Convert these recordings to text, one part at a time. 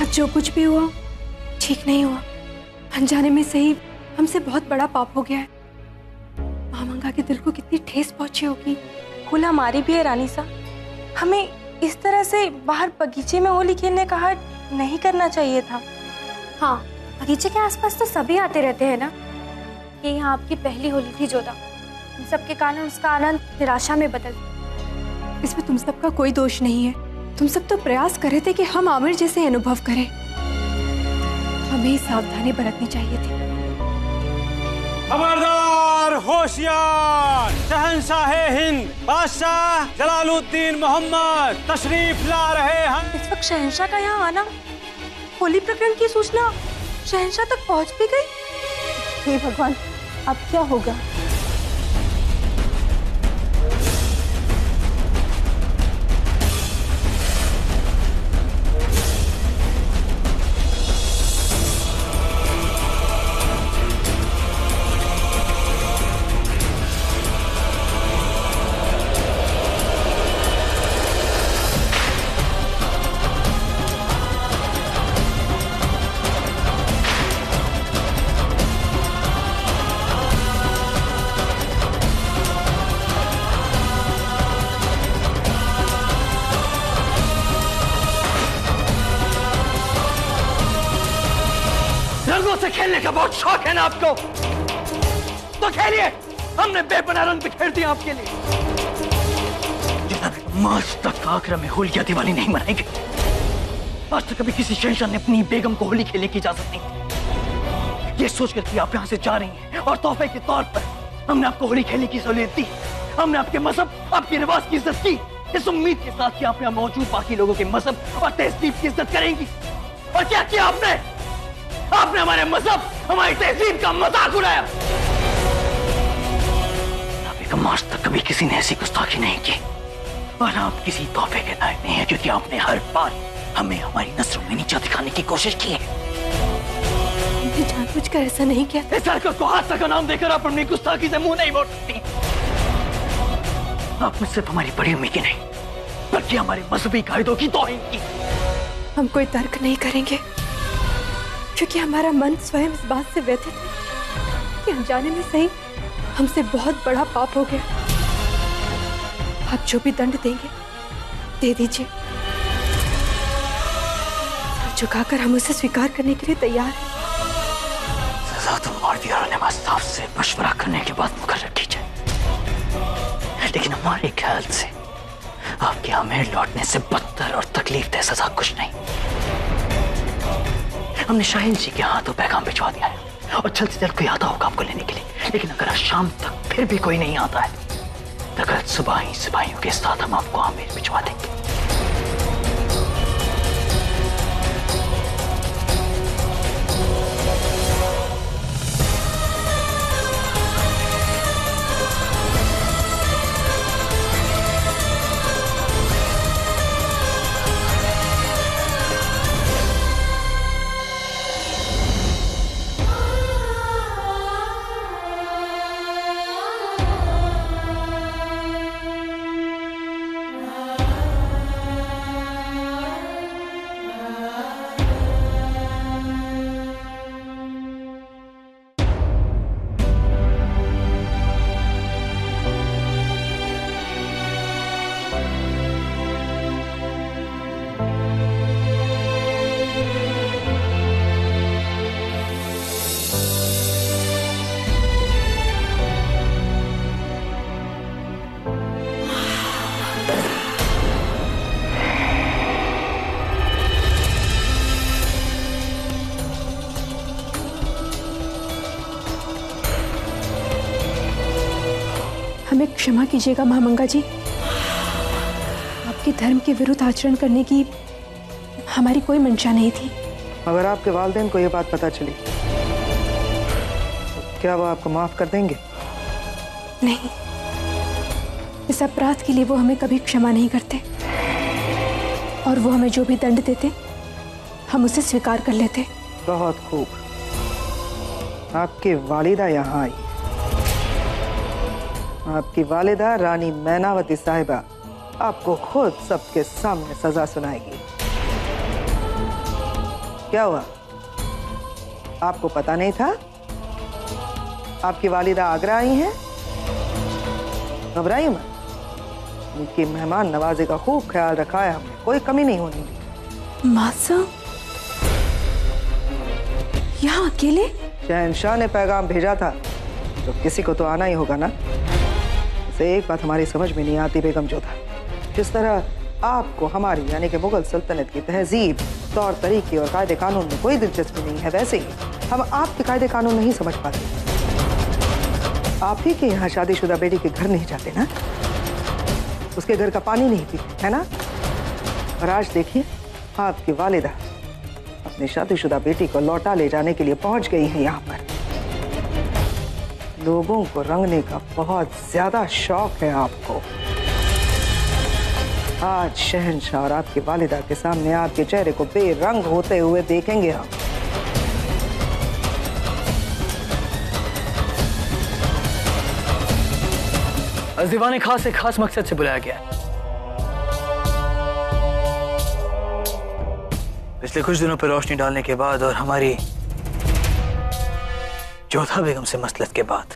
अब जो कुछ भी हुआ ठीक नहीं हुआ। अनजाने में सही हमसे बहुत बड़ा पाप हो गया है। महामंगा के दिल को कितनी ठेस पहुंची होगी। भूल हमारी भी है रानी साहब। हमें इस तरह से बाहर बगीचे में होली खेलने का हट नहीं करना चाहिए था। हाँ, बगीचे के आसपास तो सभी आते रहते हैं ना। ये यहाँ आपकी पहली होली थी जोधा। इन सब के कारण उसका आनंद निराशा में बदल। इसमें तुम सबका कोई दोष नहीं है। तुम सब तो प्रयास कर रहे थे कि हम आमिर जैसे अनुभव करें। हमें सावधानी बरतनी चाहिए थी। खबरदार, होशियार, शहंशाह हिंद बादशाह जलालुद्दीन मोहम्मद तशरीफ ला रहे हैं। इस वक्त शहंशाह का यहाँ आना, होली प्रकरण की सूचना शहंशाह तक पहुँच भी गई। हे भगवान, अब क्या होगा? रंगों से खेलने का बहुत शौक है ना आपको, तो खेलिए। हमने बेपनाह रंग बिखेर दिया आपके लिए। आज तक आगरा में होली या दिवाली नहीं मनाएंगे। आज तक कभी किसी शहंशाह ने अपनी बेगम को होली खेलने की इजाजत नहीं दी। ये सोचकर कि आप यहाँ से जा रही हैं और तोहफे के तौर पर हमने आपको होली खेलने की सहूलियत दी। हमने आपके मजहब, आपके रिवाज की इज्जत की, इस उम्मीद के साथ कि आप यहाँ मौजूद बाकी लोगों के मजहब और तहजीब की इज्जत करेंगी। और क्या किया आपने? आपने हमारे मजहब, हमारी तहजीब का मजाक उड़ाया। बेगम, आज तक कभी किसी ने ऐसी गुस्ताखी नहीं की और आप किसी तोहफे के लायक नहीं है, क्योंकि आपने हर बार हमें हमारी नस्लों में नीचा दिखाने की कोशिश की है। हमने जानबूझकर ऐसा नहीं किया। इस हरकत को हादसा का नाम देकर आप अपनी गुस्ताखी से मुंह नहीं मोड़ सकती। आपने सिर्फ हमारी बड़ी उम्मीद की नहीं, बल्कि हमारे मजहबी कायदों की तौहीन की। हम कोई तर्क नहीं करेंगे, क्योंकि हमारा मन स्वयं इस बात से व्यथित है कि अनजाने में सही हमसे बहुत बड़ा पाप हो गया। आप जो भी दंड देंगे दे दीजिए। सर झुकाकर हम उसे स्वीकार करने के लिए तैयार हैं। सजा तो मार्दी और नमाज साहब से मशवरा करने के बाद मुकर्रर की जाए, लेकिन हमारे ख्याल से आपके आमिर लौटने से बदतर और तकलीफ दे सजा कुछ नहीं। हमने शाहीन जी के हाथों पैगाम भिजवा दिया है और जल्द से जल्द कोई आता होगा आपको लेने के लिए। लेकिन अगर आज शाम तक फिर भी कोई नहीं आता है तो कल सुबह ही सिपाहियों के साथ हम आपको आमिर भिजवा देंगे। हमें क्षमा कीजिएगा महामंगा जी। आपके धर्म के विरुद्ध आचरण करने की हमारी कोई मंशा नहीं थी। अगर आपके वालिदैन को यह बात पता चली तो क्या वो आपको माफ कर देंगे? नहीं, इस अपराध के लिए वो हमें कभी क्षमा नहीं करते और वो हमें जो भी दंड देते हम उसे स्वीकार कर लेते। बहुत खूब, आपकी वालिदा यहाँ आई। आपकी वालिदा रानी मैनावती साहिबा आपको खुद सबके सामने सजा सुनाएगी। क्या हुआ? आपको पता नहीं था? आपकी वालिदा आगरा आई हैं? घबराइए मत, उनकी मेहमान नवाजी का खूब ख्याल रखा है हमने, कोई कमी नहीं होनी दी। मासा यहाँ अकेले? शहंशाह ने पैगाम भेजा था, तो किसी को तो आना ही होगा ना। इसे एक बात हमारी समझ में नहीं आती बेगम जोधा, जिस तरह आपको हमारी यानी कि मुगल सल्तनत की तहजीब, तौर तरीके और कायदे कानून में कोई दिलचस्पी नहीं है, वैसे ही हम आपके कायदे कानून नहीं समझ पाते। आप ही के यहाँ शादीशुदा बेटी के घर नहीं जाते ना, उसके घर का पानी नहीं पीते, है ना? और आज देखिए, आपकी वालिदा अपनी शादीशुदा बेटी को लौटा ले जाने के लिए पहुंच गई है यहाँ पर। लोगों को रंगने का बहुत ज्यादा शौक है आपको। आज शहंशाह और आपकी वालिदा के सामने आपके चेहरे को बेरंग होते हुए देखेंगे हम। दीवाने खास एक खास मकसद से बुलाया गया है। पिछले कुछ दिनों पर रोशनी डालने के बाद और हमारी जोधा बेगम से मसलत के बाद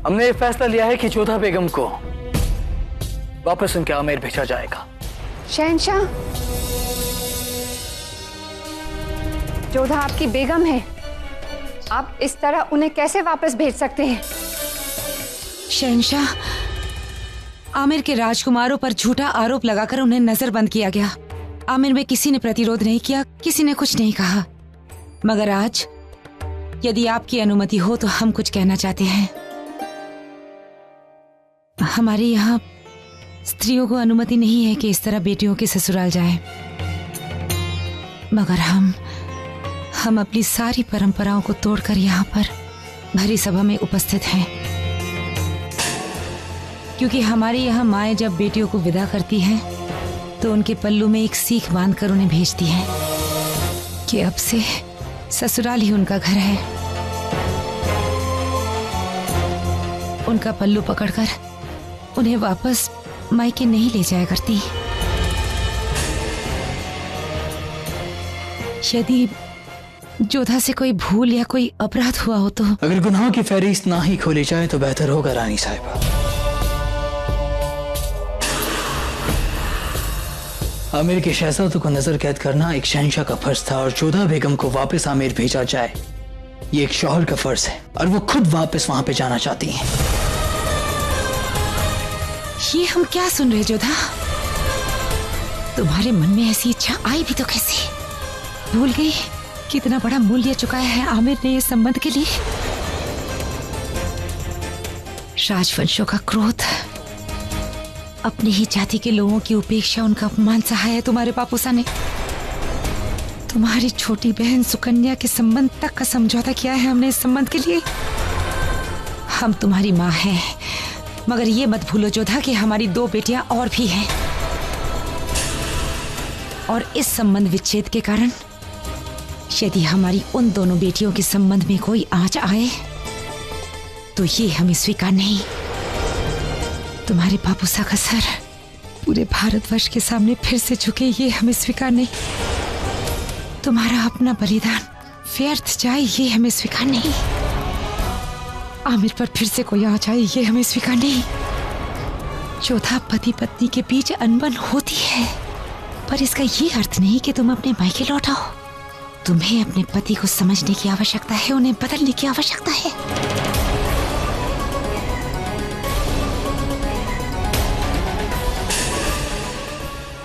हमने ये फैसला लिया है कि जोधा बेगम को वापस उनके आमेर भेजा जाएगा। शहंशाह, जोधा आपकी बेगम है, आप इस तरह उन्हें कैसे वापस भेज सकते हैं? शहंशाह, आमिर के राजकुमारों पर झूठा आरोप लगाकर उन्हें नजरबंद किया गया। आमिर में किसी ने प्रतिरोध नहीं किया, किसी ने कुछ नहीं कहा, मगर आज यदि आपकी अनुमति हो तो हम कुछ कहना चाहते हैं। हमारे यहाँ स्त्रियों को अनुमति नहीं है कि इस तरह बेटियों के ससुराल जाएं, मगर हम अपनी सारी परंपराओं को तोड़कर यहाँ पर भरी सभा में उपस्थित हैं, क्योंकि हमारे यहाँ माएँ जब बेटियों को विदा करती हैं तो उनके पल्लू में एक सीख बांधकर उन्हें भेजती हैं कि अब से ससुराल ही उनका घर है। उनका पल्लू पकड़कर उन्हें वापस मायके नहीं ले जाया करती। यदि जोधा से कोई भूल या कोई अपराध हुआ हो तो अगर गुनाहों की फहरिस्त ना ही खोली जाए तो बेहतर होगा रानी साहिबा। आमिर के शहजादों को नजर कैद करना एक शहंशाह का फर्ज था और जोधा बेगम को वापस आमिर भेजा जाए ये एक शौहर का फर्ज है, और वो खुद वापस वहां पे जाना चाहती हैं। ये हम क्या सुन रहे जोधा? तुम्हारे मन में ऐसी इच्छा आई भी तो कैसे? भूल गई कितना बड़ा मूल्य चुकाया है आमिर ने इस संबंध के लिए। राजवंशों का क्रोध, अपनी ही जाति के लोगों की उपेक्षा, उनका अपमान सहा है तुम्हारे पापूसा ने। तुम्हारी छोटी बहन सुकन्या के संबंध तक का समझौता किया है हमने इस संबंध के लिए। हम तुम्हारी माँ हैं, मगर ये मत भूलो जोधा कि हमारी 2 बेटियां और भी हैं, और इस संबंध विच्छेद के कारण यदि हमारी उन दोनों बेटियों के संबंध में कोई आंच आए तो ये हमें स्वीकार नहीं। तुम्हारे पापूसा का सर पूरे भारतवर्ष के सामने फिर से झुके, ये हमें स्वीकार नहीं। तुम्हारा अपना बलिदान व्यर्थ जाए, ये हमें स्वीकार नहीं। आमिर पर फिर से कोई आ जाए, ये हमें स्वीकार नहीं। जोधा, पति पत्नी के बीच अनबन होती है, पर इसका ये अर्थ नहीं कि तुम अपने मायके लौट आओ। तुम्हें अपने पति को समझने की आवश्यकता है, उन्हें बदलने की आवश्यकता है।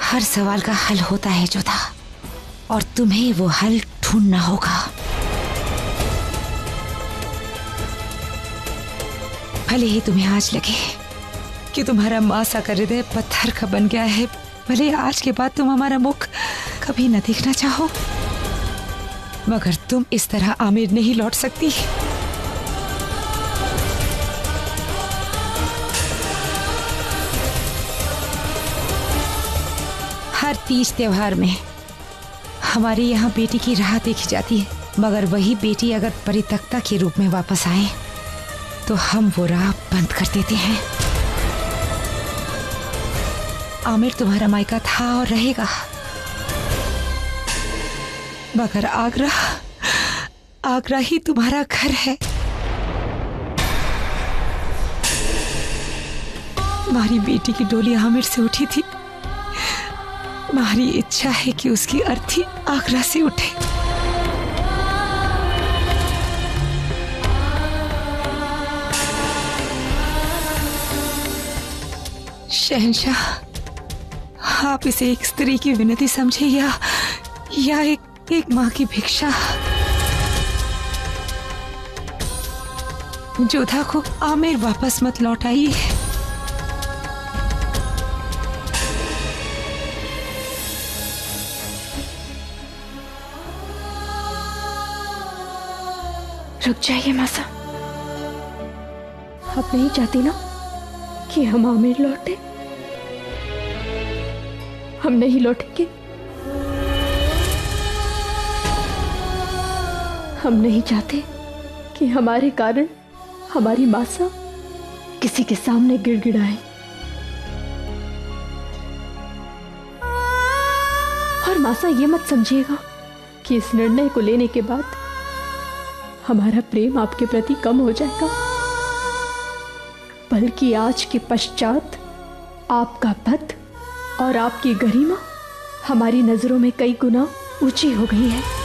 हर सवाल का हल होता है जोधा, और तुम्हें वो हल ढूंढना होगा। भले ही तुम्हें आज लगे कि तुम्हारा मासा का हृदय पत्थर का बन गया है, भले आज के बाद तुम हमारा मुख कभी न देखना चाहो, मगर तुम इस तरह आमिर नहीं लौट सकती। हर तीज त्योहार में हमारे यहाँ बेटी की राह देखी जाती है, मगर वही बेटी अगर परित्यक्ता के रूप में वापस आए तो हम वो राह बंद कर देते हैं। आमिर तुम्हारा मायका था और रहेगा, मगर आगरा ही तुम्हारा घर है। हमारी बेटी की डोली आमिर से उठी थी, हमारी इच्छा है कि उसकी अर्थी आगरा से उठे। शहंशाह, आप इसे एक स्त्री की विनती समझे या एक माँ की भिक्षा। जोधा को आमिर वापस मत लौटाइए। रुक जाइए मासा, आप नहीं चाहती ना कि हम आमिर लौटे? हम नहीं लौटेंगे। हम नहीं चाहते कि हमारे कारण हमारी मासा किसी के सामने गिड़गिड़ाए। और मासा ये मत समझिएगा कि इस निर्णय को लेने के बाद हमारा प्रेम आपके प्रति कम हो जाएगा, बल्कि आज के पश्चात आपका पद और आपकी गरिमा हमारी नजरों में कई गुना ऊंची हो गई है।